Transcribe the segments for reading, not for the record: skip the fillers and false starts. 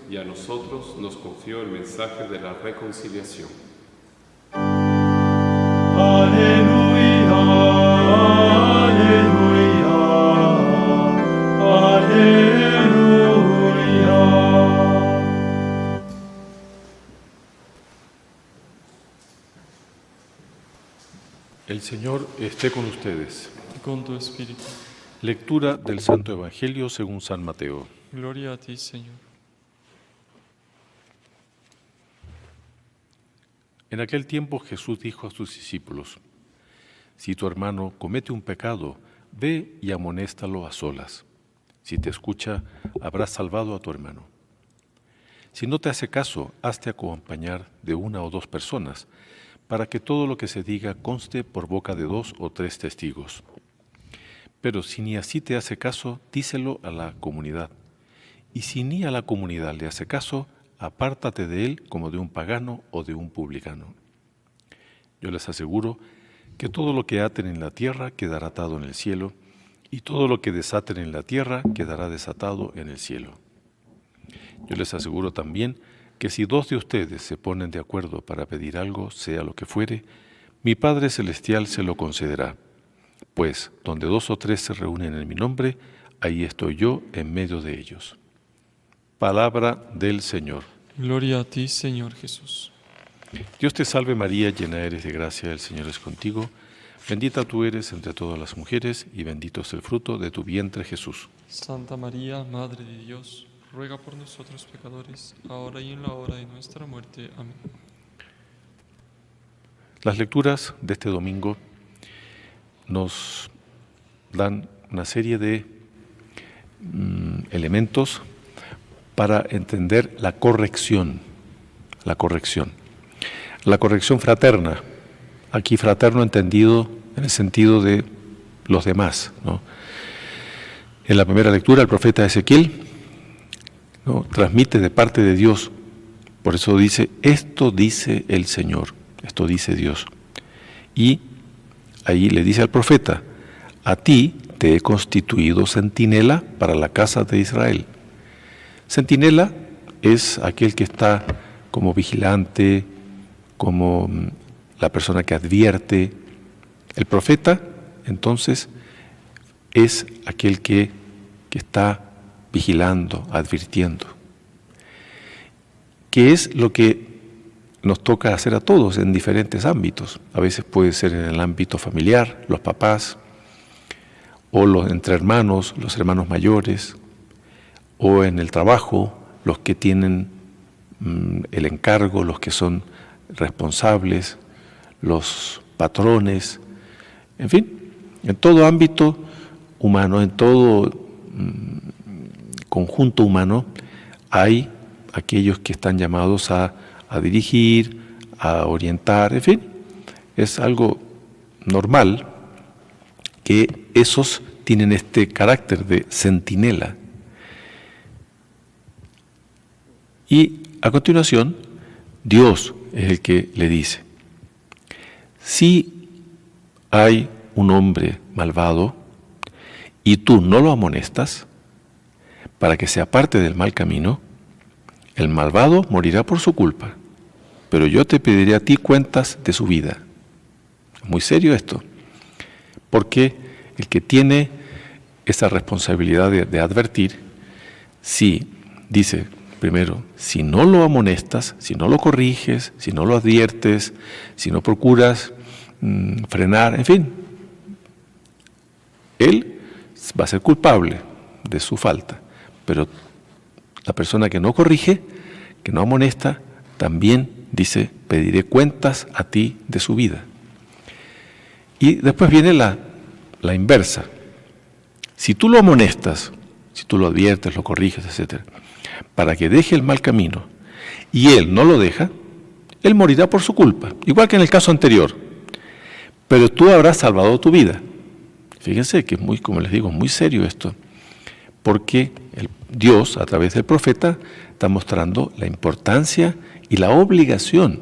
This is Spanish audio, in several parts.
y a nosotros nos confió el mensaje de la reconciliación. Aleluya, aleluya, aleluya. El Señor esté con ustedes. Y con tu espíritu. Lectura del Santo Evangelio según San Mateo. Gloria a ti, Señor. En aquel tiempo Jesús dijo a sus discípulos: si tu hermano comete un pecado, ve y amonéstalo a solas. Si te escucha, habrás salvado a tu hermano. Si no te hace caso, hazte acompañar de 1 o 2 personas, para que todo lo que se diga conste por boca de 2 o 3 testigos. Pero si ni así te hace caso, díselo a la comunidad. Y si ni a la comunidad le hace caso, apártate de él como de un pagano o de un publicano. Yo les aseguro que todo lo que aten en la tierra quedará atado en el cielo, y todo lo que desaten en la tierra quedará desatado en el cielo. Yo les aseguro también que si 2 de ustedes se ponen de acuerdo para pedir algo, sea lo que fuere, mi Padre Celestial se lo concederá. Pues donde 2 o 3 se reúnen en mi nombre, ahí estoy yo en medio de ellos. Palabra del Señor. Gloria a ti, Señor Jesús. Dios te salve María, llena eres de gracia, el Señor es contigo. Bendita tú eres entre todas las mujeres, y bendito es el fruto de tu vientre, Jesús. Santa María, Madre de Dios, ruega por nosotros pecadores, ahora y en la hora de nuestra muerte. Amén. Las lecturas de este domingo nos dan una serie de elementos para entender la corrección fraterna. Aquí fraterno entendido en el sentido de los demás, ¿no? En la primera lectura el profeta Ezequiel, ¿no?, transmite de parte de Dios. Por eso dice: esto dice el Señor, esto dice Dios. Y ahí le dice al profeta: a ti te he constituido centinela para la casa de Israel. Centinela es aquel que está como vigilante, como la persona que advierte. El profeta, entonces, es aquel que está vigilando, advirtiendo. ¿Qué es lo que nos toca hacer a todos en diferentes ámbitos? A veces puede ser en el ámbito familiar, los papás, o entre hermanos, los hermanos mayores, o en el trabajo, los que tienen el encargo, los que son responsables, los patrones, en fin, en todo ámbito humano, en todo conjunto humano, hay aquellos que están llamados a dirigir, a orientar, en fin, es algo normal que esos tienen este carácter de centinela. Y a continuación, Dios es el que le dice: si hay un hombre malvado y tú no lo amonestas para que se aparte del mal camino, el malvado morirá por su culpa, pero yo te pediré a ti cuentas de su vida. Muy serio esto, porque el que tiene esa responsabilidad de advertir, si dice primero, si no lo amonestas, si no lo corriges, si no lo adviertes, si no procuras frenar, en fin, él va a ser culpable de su falta. Pero la persona que no corrige, que no amonesta, también dice: pediré cuentas a ti de su vida. Y después viene la inversa. Si tú lo amonestas, si tú lo adviertes, lo corriges, etc., para que deje el mal camino, y él no lo deja, él morirá por su culpa, igual que en el caso anterior. Pero tú habrás salvado tu vida. Fíjense que es muy, como les digo, muy serio esto, porque Dios, a través del profeta, está mostrando la importancia y la obligación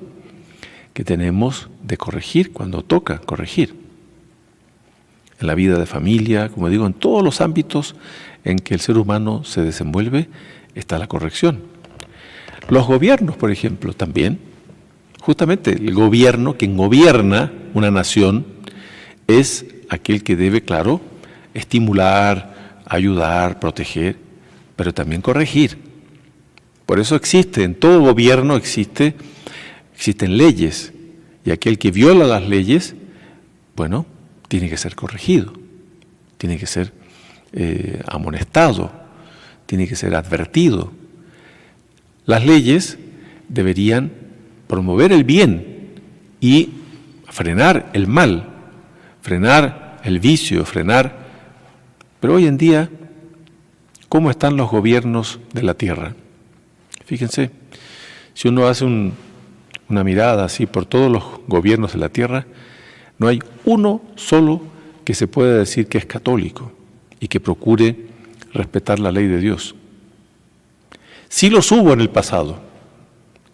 que tenemos de corregir cuando toca corregir. En la vida de familia, como digo, en todos los ámbitos en que el ser humano se desenvuelve, está la corrección. Los gobiernos, por ejemplo, también. Justamente el gobierno, quien gobierna una nación, es aquel que debe, claro, estimular, ayudar, proteger, pero también corregir. Por eso en todo gobierno existen leyes, y aquel que viola las leyes, bueno, tiene que ser corregido, tiene que ser amonestado, tiene que ser advertido. Las leyes deberían promover el bien y frenar el mal, frenar el vicio, Pero hoy en día, ¿cómo están los gobiernos de la tierra? Fíjense, si uno hace una mirada así por todos los gobiernos de la tierra, no hay uno solo que se pueda decir que es católico y que procure respetar la ley de Dios. Sí los hubo en el pasado,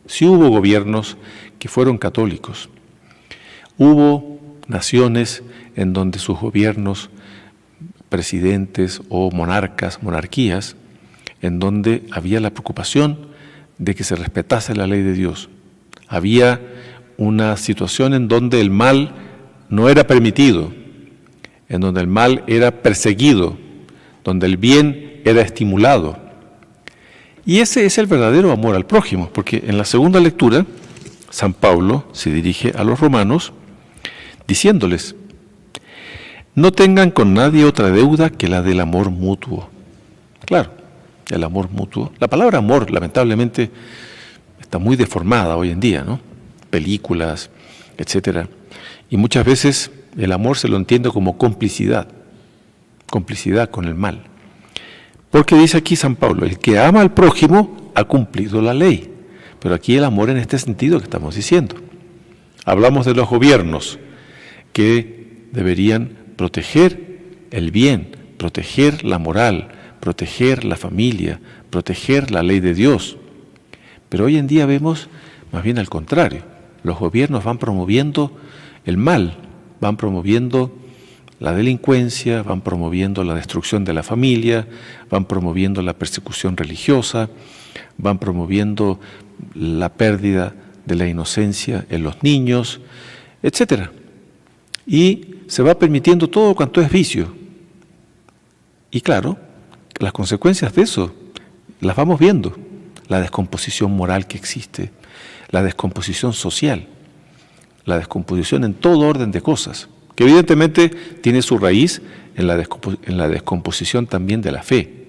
sí hubo gobiernos que fueron católicos, hubo naciones en donde sus gobiernos, presidentes o monarquías, en donde había la preocupación de que se respetase la ley de Dios. Había una situación en donde el mal no era permitido, en donde el mal era perseguido, donde el bien era estimulado. Y ese es el verdadero amor al prójimo, porque en la segunda lectura, San Pablo se dirige a los romanos diciéndoles: no tengan con nadie otra deuda que la del amor mutuo. Claro, el amor mutuo. La palabra amor, lamentablemente, está muy deformada hoy en día, ¿no? Películas, etcétera. Y muchas veces el amor se lo entiende como complicidad con el mal. Porque dice aquí San Pablo, el que ama al prójimo ha cumplido la ley. Pero aquí el amor en este sentido que estamos diciendo. Hablamos de los gobiernos que deberían proteger el bien, proteger la moral, proteger la familia, proteger la ley de Dios. Pero hoy en día vemos más bien al contrario. Los gobiernos van promoviendo el mal, van promoviendo la delincuencia, van promoviendo la destrucción de la familia, van promoviendo la persecución religiosa, van promoviendo la pérdida de la inocencia en los niños, etcétera. Y se va permitiendo todo cuanto es vicio. Y claro, las consecuencias de eso las vamos viendo. La descomposición moral que existe, la descomposición social, la descomposición en todo orden de cosas, que evidentemente tiene su raíz en la descomposición también de la fe,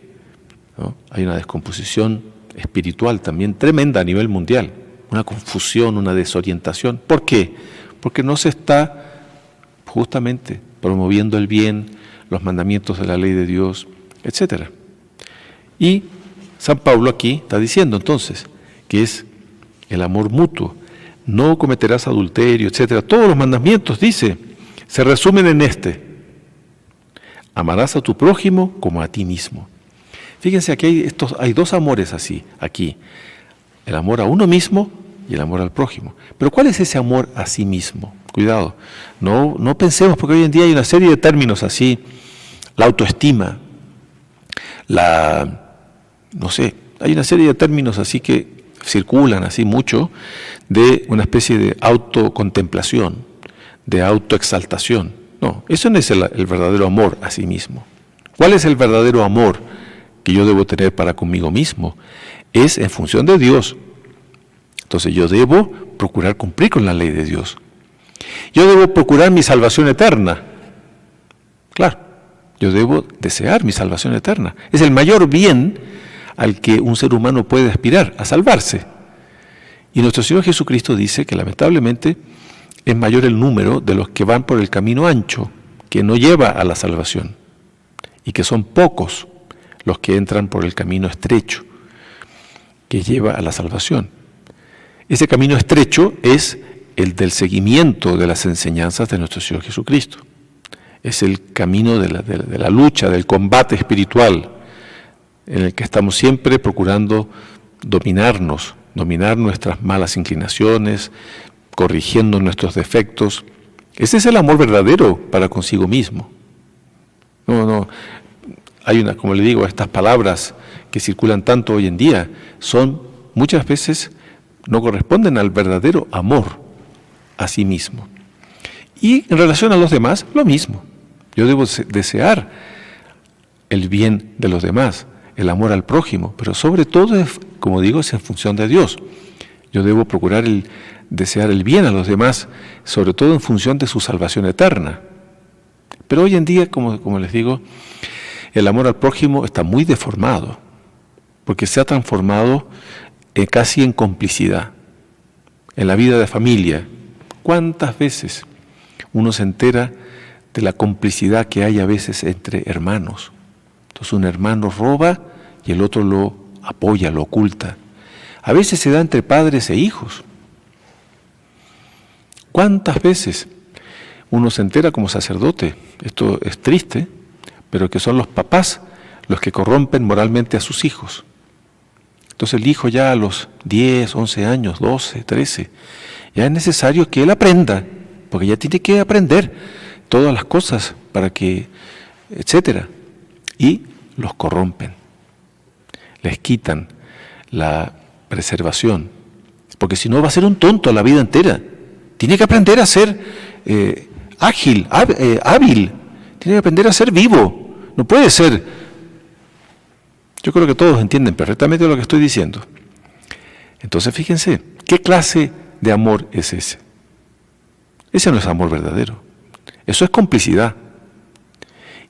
¿no? Hay una descomposición espiritual también tremenda a nivel mundial, una confusión, una desorientación. ¿Por qué? Porque no se está justamente promoviendo el bien, los mandamientos de la ley de Dios, etc. Y San Pablo aquí está diciendo entonces que es el amor mutuo, no cometerás adulterio, etc. Todos los mandamientos, dice, se resumen en este: amarás a tu prójimo como a ti mismo. Fíjense, aquí hay dos amores así, aquí, el amor a uno mismo y el amor al prójimo. Pero ¿cuál es ese amor a sí mismo? Cuidado, no pensemos, porque hoy en día hay una serie de términos así, la autoestima, hay una serie de términos así que circulan así mucho, de una especie de autocontemplación, de autoexaltación. No, eso no es el verdadero amor a sí mismo. ¿Cuál es el verdadero amor que yo debo tener para conmigo mismo? Es en función de Dios. Entonces yo debo procurar cumplir con la ley de Dios. Yo debo procurar mi salvación eterna. Claro, yo debo desear mi salvación eterna. Es el mayor bien al que un ser humano puede aspirar, a salvarse. Y nuestro Señor Jesucristo dice que lamentablemente es mayor el número de los que van por el camino ancho, que no lleva a la salvación, y que son pocos los que entran por el camino estrecho, que lleva a la salvación. Ese camino estrecho es el del seguimiento de las enseñanzas de nuestro Señor Jesucristo. Es el camino de la lucha, del combate espiritual, en el que estamos siempre procurando dominar nuestras malas inclinaciones, corrigiendo nuestros defectos. Ese es el amor verdadero para consigo mismo. Hay como le digo, estas palabras que circulan tanto hoy en día son muchas veces no corresponden al verdadero amor a sí mismo. Y en relación a los demás, lo mismo. Yo debo desear el bien de los demás, el amor al prójimo, pero sobre todo, como digo, es en función de Dios. Yo debo procurar desear el bien a los demás, sobre todo en función de su salvación eterna. Pero hoy en día, como les digo, el amor al prójimo está muy deformado, porque se ha transformado casi en complicidad. En la vida de familia, ¿cuántas veces uno se entera de la complicidad que hay a veces entre hermanos? Entonces un hermano roba y el otro lo apoya, lo oculta. A veces se da entre padres e hijos. ¿Cuántas veces uno se entera como sacerdote? Esto es triste, pero que son los papás los que corrompen moralmente a sus hijos. Entonces el hijo ya a los 10, 11 años, 12, 13, ya es necesario que él aprenda, porque ya tiene que aprender todas las cosas para que, etcétera. Y los corrompen, les quitan la preservación, porque si no va a ser un tonto la vida entera. Tiene que aprender a ser ágil, hábil, tiene que aprender a ser vivo, no puede ser. Yo creo que todos entienden perfectamente lo que estoy diciendo. Entonces fíjense, ¿qué clase de amor es ese? Ese no es amor verdadero, eso es complicidad.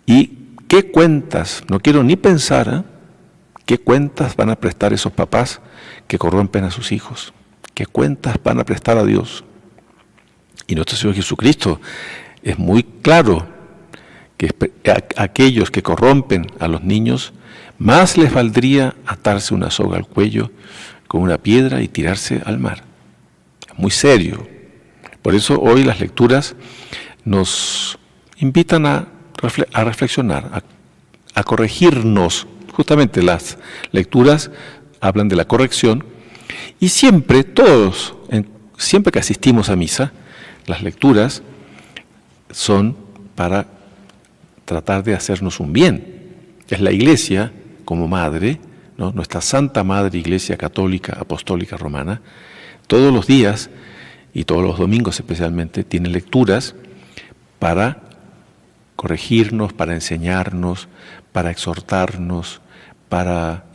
¿Y qué cuentas? No quiero ni pensar, ¿qué cuentas van a prestar esos papás que corrompen a sus hijos? ¿Qué cuentas van a prestar a Dios? Y nuestro Señor Jesucristo es muy claro que aquellos que corrompen a los niños, más les valdría atarse una soga al cuello con una piedra y tirarse al mar. Es muy serio. Por eso hoy las lecturas nos invitan a reflexionar, a corregirnos. Justamente las lecturas hablan de la corrección y siempre, siempre que asistimos a misa, las lecturas son para tratar de hacernos un bien. Es la Iglesia como madre, ¿no? Nuestra Santa Madre Iglesia Católica Apostólica Romana, todos los días y todos los domingos especialmente, tiene lecturas para corregirnos, para enseñarnos, para exhortarnos, para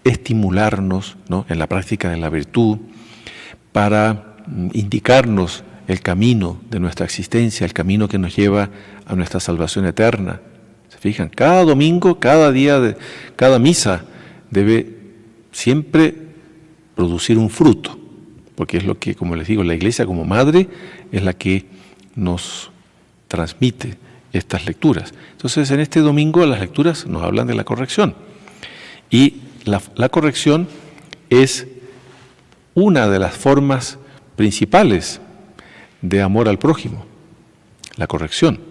estimularnos, ¿no?, en la práctica de la virtud, para indicarnos el camino de nuestra existencia, el camino que nos lleva a nuestra salvación eterna. ¿Se fijan? Cada domingo, cada día, cada misa debe siempre producir un fruto, porque es lo que, como les digo, la Iglesia como madre es la que nos transmite estas lecturas. Entonces, en este domingo las lecturas nos hablan de la corrección. Y la corrección es una de las formas principales de amor al prójimo, la corrección.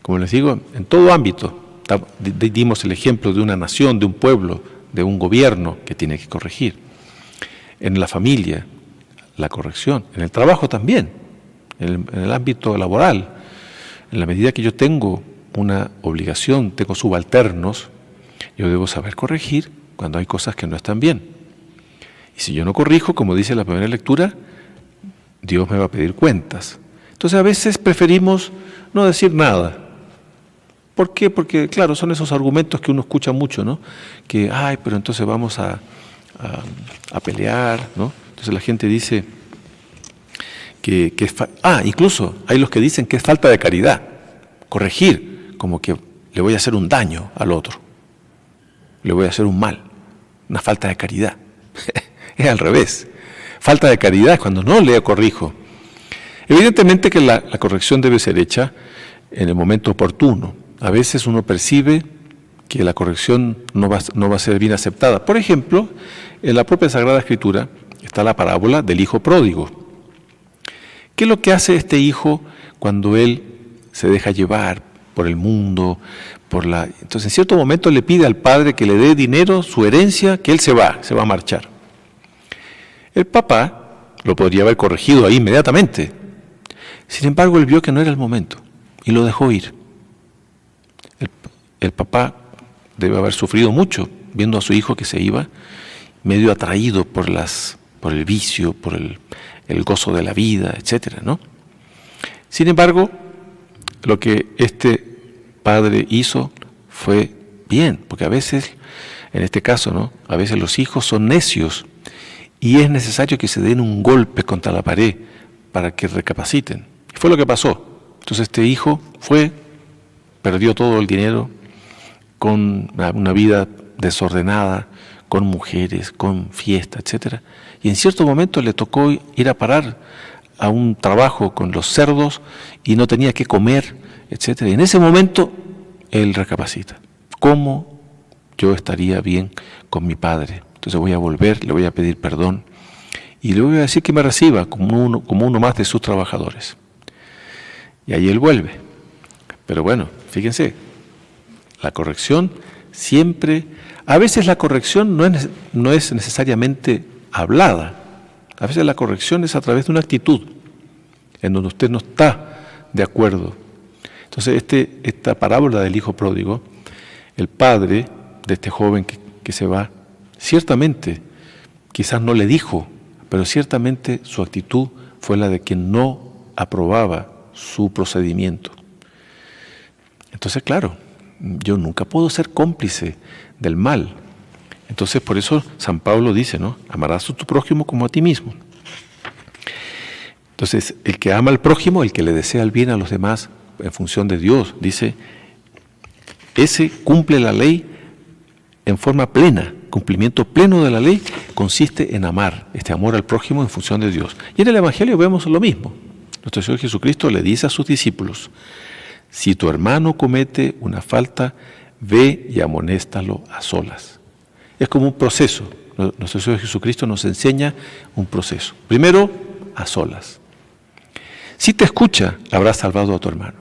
Como les digo, en todo ámbito, dimos el ejemplo de una nación, de un pueblo, de un gobierno que tiene que corregir. En la familia, la corrección. En el trabajo también, en el ámbito laboral. En la medida que yo tengo una obligación, tengo subalternos, yo debo saber corregir cuando hay cosas que no están bien. Y si yo no corrijo, como dice la primera lectura, Dios me va a pedir cuentas. Entonces a veces preferimos no decir nada. ¿Por qué? Porque, claro, son esos argumentos que uno escucha mucho, ¿no? Que, pero entonces vamos a pelear, ¿no? Entonces la gente dice que incluso hay los que dicen que es falta de caridad. Corregir, como que le voy a hacer un daño al otro. Le voy a hacer un mal. Una falta de caridad. Es al revés. Falta de caridad es cuando no le corrijo. Evidentemente que la corrección debe ser hecha en el momento oportuno. A veces uno percibe que la corrección no va a ser bien aceptada. Por ejemplo, en la propia Sagrada Escritura está la parábola del hijo pródigo. ¿Qué es lo que hace este hijo cuando él se deja llevar por el mundo? Entonces, en cierto momento le pide al padre que le dé dinero, su herencia, que él se va a marchar. El papá lo podría haber corregido ahí inmediatamente. Sin embargo, él vio que no era el momento y lo dejó ir. El papá debe haber sufrido mucho viendo a su hijo que se iba, medio atraído por el vicio, por el gozo de la vida, etcétera, ¿no? Sin embargo, lo que este padre hizo fue bien, porque a veces, en este caso, ¿no?, a veces los hijos son necios y es necesario que se den un golpe contra la pared para que recapaciten. Y fue lo que pasó. Entonces este hijo perdió todo el dinero, con una vida desordenada, con mujeres, con fiesta, etcétera. Y en cierto momento le tocó ir a parar a un trabajo con los cerdos y no tenía que comer, etcétera. Y en ese momento él recapacita. ¿Cómo yo estaría bien con mi padre? Entonces voy a volver, le voy a pedir perdón y le voy a decir que me reciba como uno más de sus trabajadores. Y ahí él vuelve. Pero bueno, fíjense, la corrección siempre, a veces la corrección no es necesariamente hablada, a veces la corrección es a través de una actitud en donde usted no está de acuerdo. Entonces esta parábola del hijo pródigo, el padre de este joven que se va, ciertamente, quizás no le dijo, pero ciertamente su actitud fue la de quien no aprobaba su procedimiento. Entonces, claro, yo nunca puedo ser cómplice del mal. Entonces, por eso San Pablo dice, ¿no?, amarás a tu prójimo como a ti mismo. Entonces, el que ama al prójimo, el que le desea el bien a los demás en función de Dios, dice, ese cumple la ley en forma plena. Cumplimiento pleno de la ley consiste en amar, este amor al prójimo en función de Dios. Y en el Evangelio vemos lo mismo. Nuestro Señor Jesucristo le dice a sus discípulos, si tu hermano comete una falta, ve y amonéstalo a solas. Es como un proceso. Nuestro Señor Jesucristo nos enseña un proceso. Primero, a solas. Si te escucha, habrás salvado a tu hermano.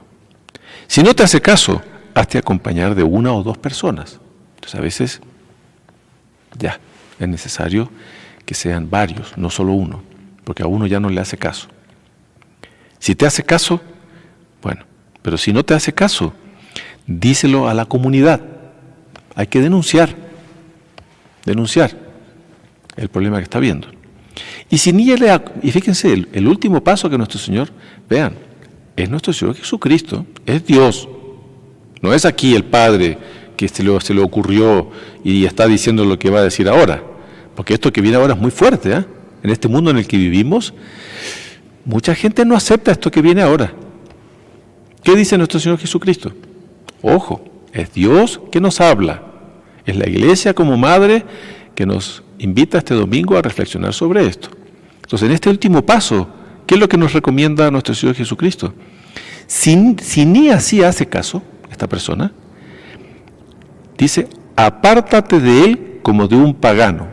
Si no te hace caso, hazte acompañar de una o dos personas. Entonces a veces ya es necesario que sean varios, no solo uno, porque a uno ya no le hace caso. Si te hace caso, bueno, pero si no te hace caso, díselo a la comunidad. Hay que denunciar el problema que está viendo. Y si y fíjense, el último paso que nuestro Señor, vean, es nuestro Señor Jesucristo, es Dios. No es aquí el Padre que se le ocurrió y está diciendo lo que va a decir ahora. Porque esto que viene ahora es muy fuerte, ¿eh? En este mundo en el que vivimos, mucha gente no acepta esto que viene ahora. ¿Qué dice nuestro Señor Jesucristo? Ojo, es Dios que nos habla. Es la Iglesia como madre que nos invita este domingo a reflexionar sobre esto. Entonces, en este último paso, ¿qué es lo que nos recomienda nuestro Señor Jesucristo? Si ni así hace caso esta persona, dice, apártate de él como de un pagano.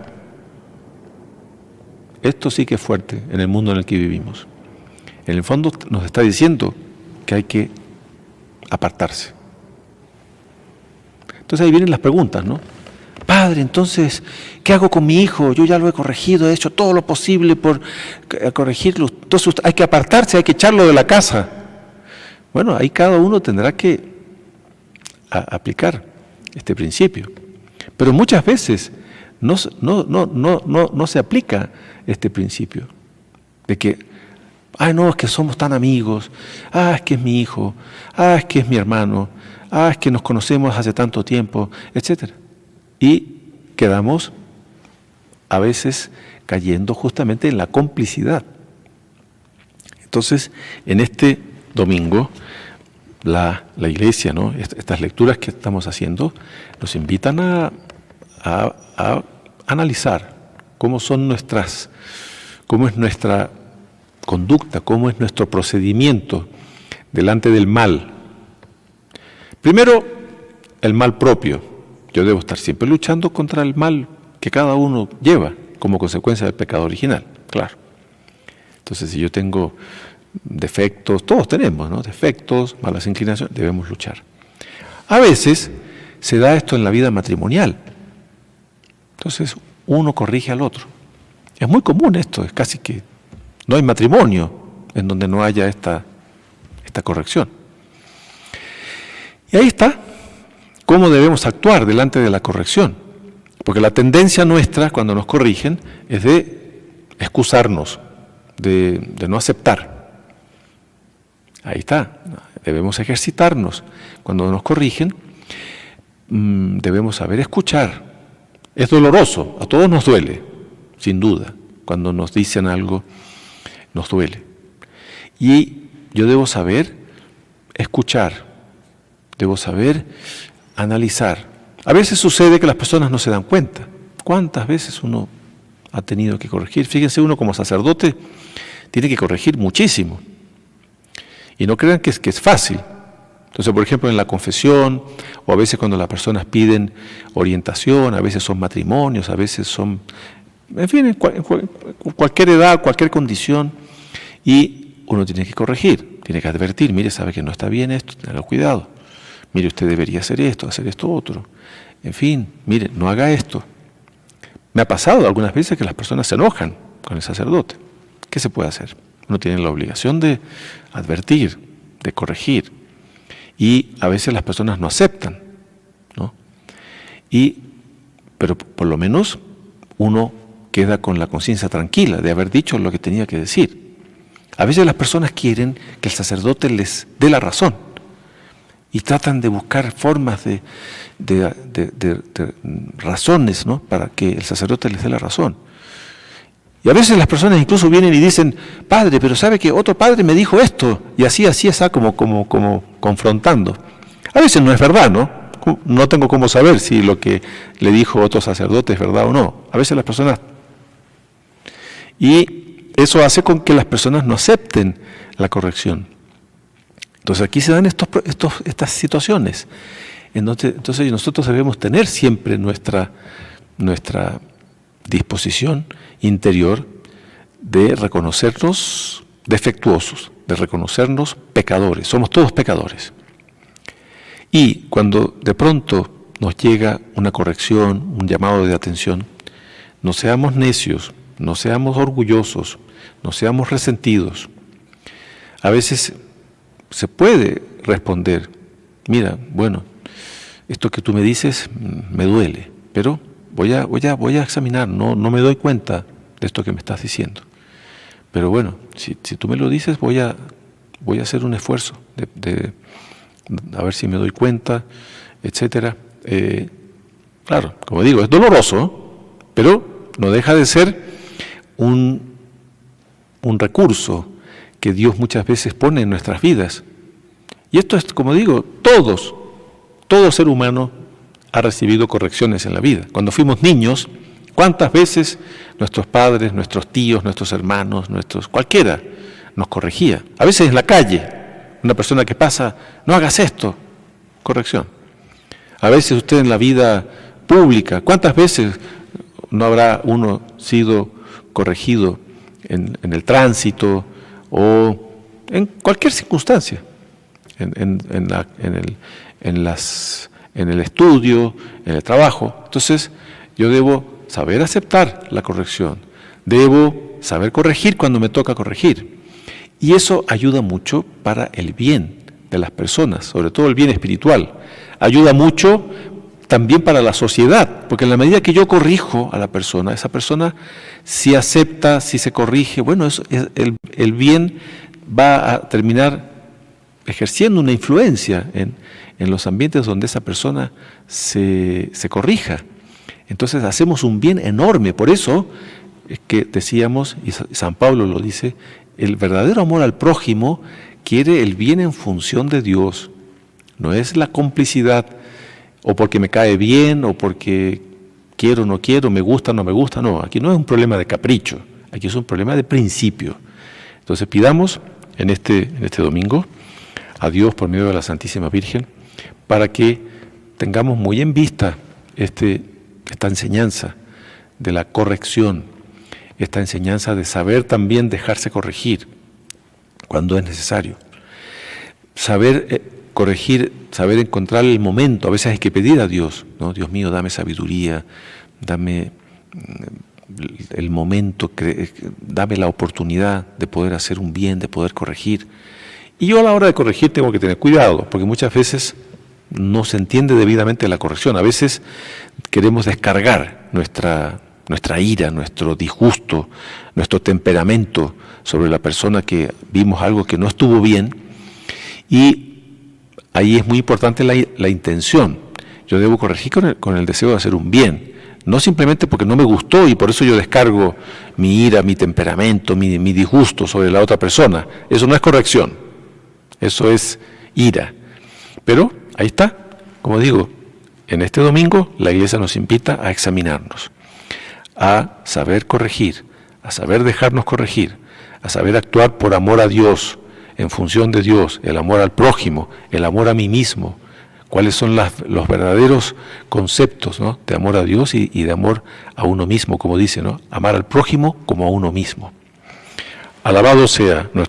Esto sí que es fuerte en el mundo en el que vivimos. En el fondo nos está diciendo que hay que apartarse. Entonces ahí vienen las preguntas, ¿no? Padre, entonces, ¿qué hago con mi hijo? Yo ya lo he corregido, he hecho todo lo posible por corregirlo. Entonces hay que apartarse, hay que echarlo de la casa. Bueno, ahí cada uno tendrá que aplicar este principio. Pero muchas veces no se aplica este principio de que, no, es que somos tan amigos, es que es mi hijo, es que es mi hermano, es que nos conocemos hace tanto tiempo, etcétera. Y quedamos a veces cayendo justamente en la complicidad. Entonces, en este domingo, la Iglesia, ¿no?, estas lecturas que estamos haciendo, nos invitan a analizar cómo es nuestra conducta, cómo es nuestro procedimiento delante del mal. Primero, el mal propio. Yo debo estar siempre luchando contra el mal que cada uno lleva como consecuencia del pecado original, claro. Entonces, si yo tengo defectos, todos tenemos, ¿no?, defectos, malas inclinaciones, debemos luchar. A veces se da esto en la vida matrimonial. Entonces, uno corrige al otro. Es muy común esto, es casi que no hay matrimonio en donde no haya esta corrección. Y ahí está cómo debemos actuar delante de la corrección. Porque la tendencia nuestra, cuando nos corrigen, es de excusarnos, de no aceptar. Ahí está, debemos ejercitarnos. Cuando nos corrigen, debemos saber escuchar. Es doloroso, a todos nos duele, sin duda. Cuando nos dicen algo, nos duele. Y yo debo saber escuchar, debo saber analizar. A veces sucede que las personas no se dan cuenta. ¿Cuántas veces uno ha tenido que corregir? Fíjense, uno como sacerdote tiene que corregir muchísimo. Y no crean que es fácil. Entonces, por ejemplo, en la confesión, o a veces cuando las personas piden orientación, a veces son matrimonios, a veces son, en fin, en cualquier edad, cualquier condición, y uno tiene que corregir, tiene que advertir, mire, sabe que no está bien esto, tenga cuidado, mire, usted debería hacer esto otro, en fin, mire, no haga esto. Me ha pasado algunas veces que las personas se enojan con el sacerdote. ¿Qué se puede hacer? Uno tiene la obligación de advertir, de corregir. Y a veces las personas no aceptan, ¿no? Pero por lo menos uno queda con la conciencia tranquila de haber dicho lo que tenía que decir. A veces las personas quieren que el sacerdote les dé la razón y tratan de buscar formas de razones, ¿no? Para que el sacerdote les dé la razón. Y a veces las personas incluso vienen y dicen, padre, pero sabe que otro padre me dijo esto, y así está como confrontando. A veces no es verdad, ¿no? No tengo cómo saber si lo que le dijo otro sacerdote es verdad o no. A veces las personas... Y eso hace con que las personas no acepten la corrección. Entonces aquí se dan estas situaciones. Entonces nosotros debemos tener siempre nuestra disposición interior de reconocernos defectuosos, de reconocernos pecadores. Somos todos pecadores. Y cuando de pronto nos llega una corrección, un llamado de atención, no seamos necios, no seamos orgullosos, no seamos resentidos. A veces se puede responder, mira, bueno, esto que tú me dices me duele, pero voy a examinar, no me doy cuenta de esto que me estás diciendo. Pero bueno, si tú me lo dices, voy a hacer un esfuerzo de a ver si me doy cuenta, etcétera. Claro, como digo, es doloroso, pero no deja de ser un recurso que Dios muchas veces pone en nuestras vidas. Y esto es, como digo, todo ser humano ha recibido correcciones en la vida. Cuando fuimos niños, ¿cuántas veces nuestros padres, nuestros tíos, nuestros hermanos, cualquiera nos corregía? A veces en la calle, una persona que pasa, no hagas esto, corrección. A veces usted en la vida pública, ¿cuántas veces no habrá uno sido corregido en el tránsito o en cualquier circunstancia? En el estudio, en el trabajo. Entonces, yo debo saber aceptar la corrección, debo saber corregir cuando me toca corregir. Y eso ayuda mucho para el bien de las personas, sobre todo el bien espiritual. Ayuda mucho también para la sociedad, porque en la medida que yo corrijo a la persona, esa persona si acepta, si se corrige, bueno, el bien va a terminar ejerciendo una influencia en los ambientes donde esa persona se corrija. Entonces hacemos un bien enorme. Por eso es que decíamos, y San Pablo lo dice, el verdadero amor al prójimo quiere el bien en función de Dios. No es la complicidad o porque me cae bien o porque quiero o no quiero, me gusta o no me gusta. No, aquí no es un problema de capricho, aquí es un problema de principio. Entonces pidamos en este domingo a Dios por medio de la Santísima Virgen para que tengamos muy en vista esta enseñanza de la corrección, esta enseñanza de saber también dejarse corregir cuando es necesario. Saber corregir, saber encontrar el momento. A veces hay que pedir a Dios, ¿no? Dios mío, dame sabiduría, dame el momento, dame la oportunidad de poder hacer un bien, de poder corregir. Y yo a la hora de corregir tengo que tener cuidado, porque muchas veces no se entiende debidamente la corrección. A veces queremos descargar nuestra ira, nuestro disgusto, nuestro temperamento sobre la persona que vimos algo que no estuvo bien, y ahí es muy importante la intención. Yo debo corregir con el deseo de hacer un bien, no simplemente porque no me gustó y por eso yo descargo mi ira, mi temperamento, mi disgusto sobre la otra persona. Eso no es corrección, eso es ira. Pero ahí está, como digo, en este domingo la Iglesia nos invita a examinarnos, a saber corregir, a saber dejarnos corregir, a saber actuar por amor a Dios, en función de Dios, el amor al prójimo, el amor a mí mismo. Cuáles son los verdaderos conceptos, ¿no?, de amor a Dios y de amor a uno mismo, como dice, ¿no? Amar al prójimo como a uno mismo. Alabado sea nuestro